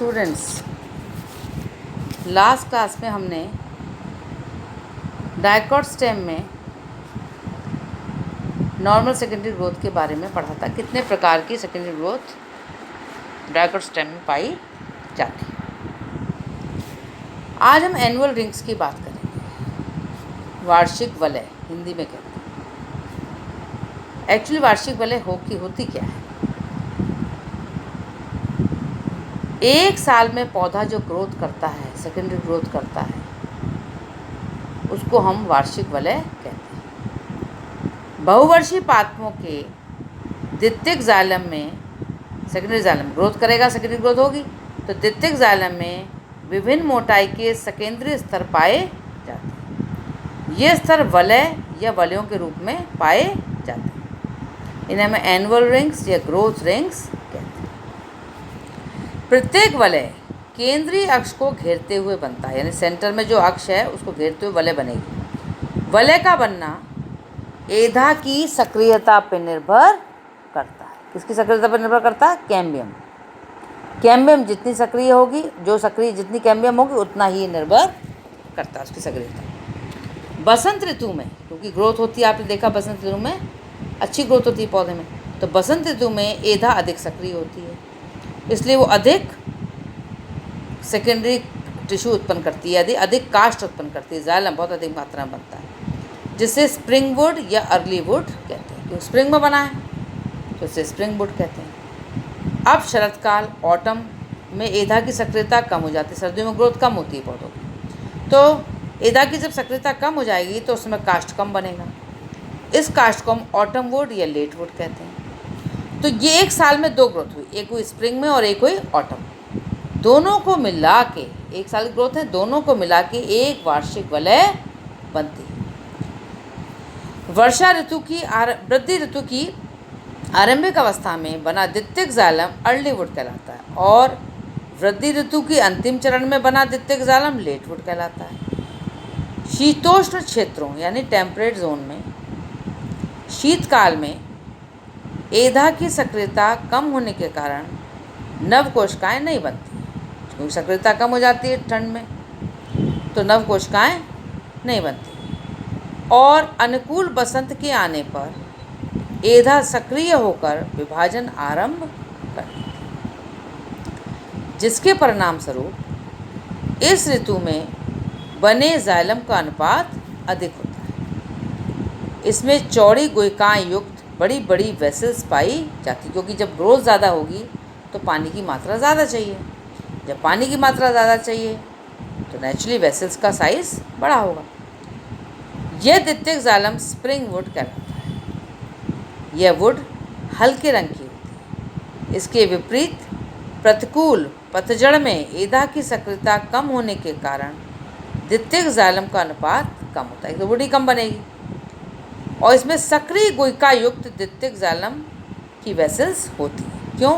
Students, last class में हमने dicot stem में नॉर्मल सेकेंडरी ग्रोथ के बारे में पढ़ा था। कितने प्रकार की सेकेंडरी ग्रोथ डायकॉट स्टेम में पाई जाती है। आज हम एनुअल रिंग्स की बात करेंगे। वार्षिक वलय हिंदी में कहते हैं। एक्चुअली वार्षिक वलय होती क्या है? एक साल में पौधा जो ग्रोथ करता है, सेकेंडरी ग्रोथ करता है, उसको हम वार्षिक वलय कहते हैं। बहुवर्षीय पादपों के द्वितीयक जाइलम में सेकेंडरी जाइलम ग्रोथ करेगा, सेकेंडरी ग्रोथ होगी तो द्वितीयक जाइलम में विभिन्न मोटाई के सेकेंडरी स्तर पाए जाते हैं। ये स्तर वलय या वलयों के रूप में पाए जाते हैं। इन्हें हम एनुअल रिंग्स या ग्रोथ रिंग्स कहते हैं। प्रत्येक वलय केंद्रीय अक्ष को घेरते हुए बनता है, यानी सेंटर में जो अक्ष है उसको घेरते हुए वलय बनेगी। वलय का बनना एधा की सक्रियता पर निर्भर करता है। किसकी सक्रियता पर निर्भर करता है? कैम्बियम। कैम्बियम जितनी सक्रिय होगी, जितनी कैम्बियम होगी उतना ही निर्भर करता है उसकी सक्रियता। बसंत ऋतु में, क्योंकि ग्रोथ होती है, आपने देखा बसंत ऋतु में अच्छी ग्रोथ होती है पौधे में, तो बसंत ऋतु में एधा अधिक सक्रिय होती है, इसलिए वो अधिक सेकेंडरी टिश्यू उत्पन्न करती है, अधिक काष्ठ उत्पन्न करती है। जाइलम बहुत अधिक मात्रा में बनता है, जिसे स्प्रिंग वुड या अर्ली वुड कहते हैं। क्योंकि स्प्रिंग में बना है तो इसे स्प्रिंग वुड कहते हैं। अब शरतकाल ऑटम में एधा की सक्रियता कम हो जाती है। सर्दियों में ग्रोथ कम होती है पौधों की, तो एधा की जब सक्रियता कम हो जाएगी तो उसमें काष्ठ कम बनेगा। इस काष्ठ को हम ऑटम वुड या लेट वुड कहते हैं। तो ये एक साल में दो ग्रोथ हुई, एक हुई स्प्रिंग में और एक हुई ऑटम। दोनों को मिला के, एक साल की ग्रोथ है, दोनों को मिला के एक वार्षिक वलय बनती है। वर्षा ऋतु की वृद्धि ऋतु की आरंभिक अवस्था में बना द्वितीयक जाइलम अर्ली वुड कहलाता है, और वृद्धि ऋतु की अंतिम चरण में बना द्वितीयक जाइलम लेट वुड कहलाता है। शीतोष्ण क्षेत्रों यानी टेम्परेट जोन में शीतकाल में एधा की सक्रियता कम होने के कारण नव कोशिकाएं नहीं बनती, क्योंकि सक्रियता कम हो जाती है ठंड में, तो नव कोशिकाएं नहीं बनती। और अनुकूल बसंत के आने पर एधा सक्रिय होकर विभाजन आरंभ करती है, जिसके परिणाम स्वरूप इस ऋतु में बने जाइलम का अनुपात अधिक होता है। इसमें चौड़ी गुहिकाएं युक्त बड़ी बड़ी वेसल्स पाई जाती, क्योंकि जब ग्रोथ ज़्यादा होगी तो पानी की मात्रा ज़्यादा चाहिए। जब पानी की मात्रा ज़्यादा चाहिए तो नेचुरली वेसल्स का साइज़ बड़ा होगा। यह द्वितीयक जाइलम स्प्रिंग वुड कहलाता है। यह वुड हल्के रंग की होती है। इसके विपरीत प्रतिकूल पतझड़ में एधा की सक्रियता कम होने के कारण द्वितीयक जाइलम का अनुपात कम होता है, तो वुड ही कम बनेगी। और इसमें सक्रिय गुहिका युक्त द्वितीयक जाइलम की वेसल्स होती है। क्यों?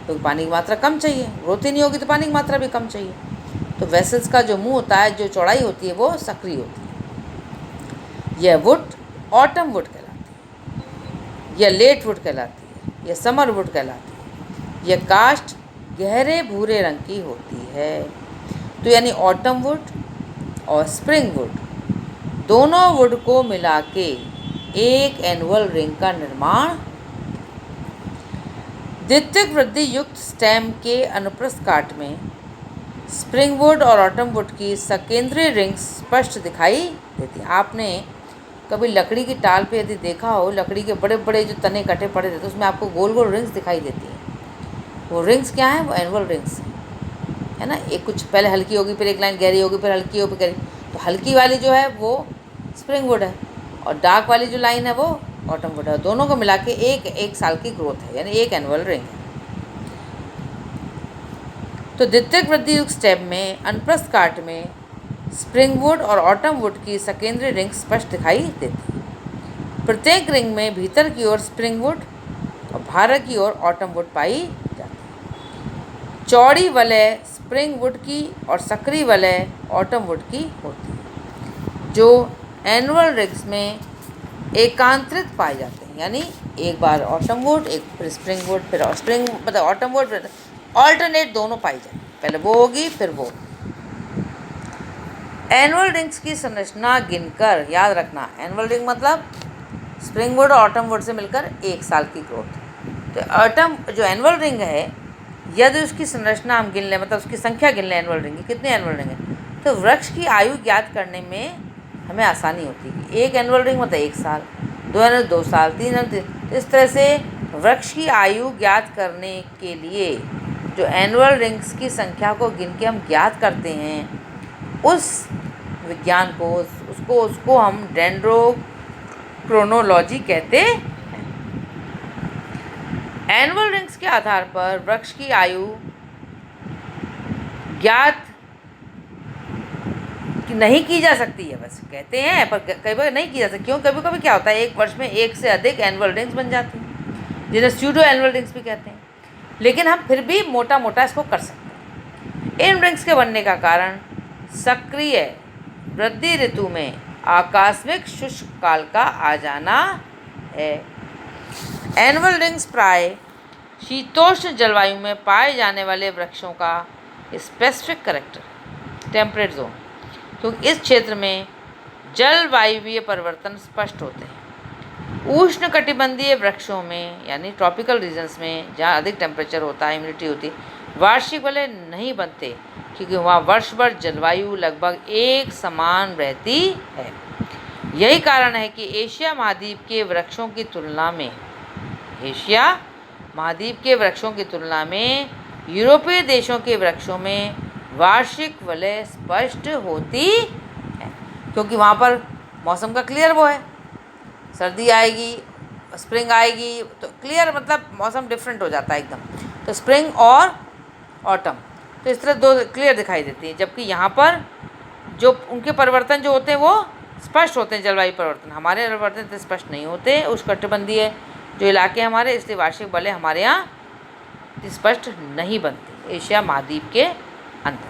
क्योंकि पानी की मात्रा कम चाहिए, ग्रोथ ही नहीं होगी तो पानी की मात्रा भी कम चाहिए, तो वेसल्स का जो मुंह होता है, जो चौड़ाई होती है, वो सक्रिय होती है। यह वुड ऑटम वुड कहलाती है, यह लेट वुड कहलाती है, यह समर वुड कहलाती है। यह काष्ठ गहरे भूरे रंग की होती है। तो यानी ऑटम वुड और स्प्रिंग वुड दोनों वुड को मिला के एक एनुअल रिंग का निर्माण। द्वितीयक वृद्धि युक्त स्टेम के अनुप्रस्थ काट में स्प्रिंग वुड और ऑटम वुड की सकेंद्रीय रिंग्स स्पष्ट दिखाई देती है। आपने कभी लकड़ी की टाल पे यदि देखा हो, लकड़ी के बड़े बड़े जो तने कटे पड़े रहते, उसमें आपको गोल गोल रिंग्स दिखाई देती हैं। वो रिंग्स क्या हैं? वो एनुअल रिंग्स है ना। एक कुछ पहले हल्की होगी, फिर एक लाइन गहरी होगी, फिर हल्की होगी, फिर गहरी। तो हल्की वाली जो है वो स्प्रिंग वुड है, और डार्क वाली जो लाइन है वो ऑटम वुड है। दोनों को मिला के एक साल की ग्रोथ है, यानी एक एनुअल रिंग है। तो द्वितीयक वृद्धि युक्त स्टेम में अनुप्रस्थ काट में स्प्रिंग वुड और ऑटम वुड की सकेंद्रीय रिंग स्पष्ट दिखाई देती है। प्रत्येक रिंग में भीतर की ओर स्प्रिंग वुड और बाहर की ओर ऑटम वुड पाई जाती है। चौड़ी वलय स्प्रिंग वुड की और सक्रिय वलय ऑटम वुड की होती है, जो एनुअल रिंग्स में एकांतरित पाए जाते हैं। यानी एक बार ऑटम वुड, एक फिर स्प्रिंग वुड, फिर स्प्रिंग मतलब ऑटम वुड, ऑल्टरनेट दोनों पाई जाती है। पहले वो होगी फिर वो। एनुअल रिंग्स की संरचना गिनकर, याद रखना, एनुअल रिंग मतलब स्प्रिंग वुड और ऑटम वुड से मिलकर 1 साल की ग्रोथ। तो ऑटम जो एनुअल रिंग है, यदि उसकी संरचना हम गिन लें, मतलब उसकी संख्या गिन लें एनुअल रिंग की, कितने एनुअल रिंग है, तो वृक्ष की आयु ज्ञात करने में हमें आसानी होती है। एक एनुअल रिंग मतलब 1 साल, 2 एनुअल 2 साल, 3 एनुअल 3। इस तरह से वृक्ष की आयु ज्ञात करने के लिए जो एनुअल रिंग्स की संख्या को गिन के हम ज्ञात करते हैं, उस विज्ञान को, उसको हम डेंड्रोक्रोनोलॉजी कहते हैं। एनुअल रिंग्स के आधार पर वृक्ष की आयु ज्ञात नहीं की जा सकती है, बस कहते हैं, पर कई बार नहीं की जा सकती। क्यों? कभी कभी क्या होता है, एक वर्ष में 1 से अधिक एनुअल रिंग्स बन जाती हैं, जिन्हें स्यूडो एनुअल रिंग्स भी कहते हैं। लेकिन हम फिर भी मोटा मोटा इसको कर सकते हैं। इन रिंग्स के बनने का कारण सक्रिय वृद्धि ऋतु में आकस्मिक शुष्क काल का आ जाना है। एनुअल रिंग्स प्राय शीतोष्ण जलवायु में पाए जाने वाले वृक्षों का स्पेसिफिक करेक्टर टेम्परेट जोन, क्योंकि इस क्षेत्र में जलवायुवीय परिवर्तन स्पष्ट होते हैं। उष्ण कटिबंधीय वृक्षों में, यानी ट्रॉपिकल रीजन्स में, जहाँ अधिक टेम्परेचर होता है, ह्यूमिडिटी होती है, वार्षिक वलय नहीं बनते, क्योंकि वहाँ वर्ष भर जलवायु लगभग एक समान रहती है। यही कारण है कि एशिया महाद्वीप के वृक्षों की तुलना में यूरोपीय देशों के वृक्षों में वार्षिक वलय स्पष्ट होती है, क्योंकि वहाँ पर मौसम का क्लियर वो है, सर्दी आएगी, स्प्रिंग आएगी, तो क्लियर मतलब मौसम डिफरेंट हो जाता है एकदम। तो स्प्रिंग और ऑटम, तो इस तरह 2 क्लियर दिखाई देती हैं। जबकि यहाँ पर जो उनके परिवर्तन जो होते हैं वो स्पष्ट होते हैं, जलवायु परिवर्तन। हमारे परिवर्तन इतने स्पष्ट नहीं होते, उष्णकटिबंधीय जो इलाके हमारे, इसलिए वार्षिक वलय हमारे यहाँ स्पष्ट नहीं बनते एशिया महाद्वीप के अंदर।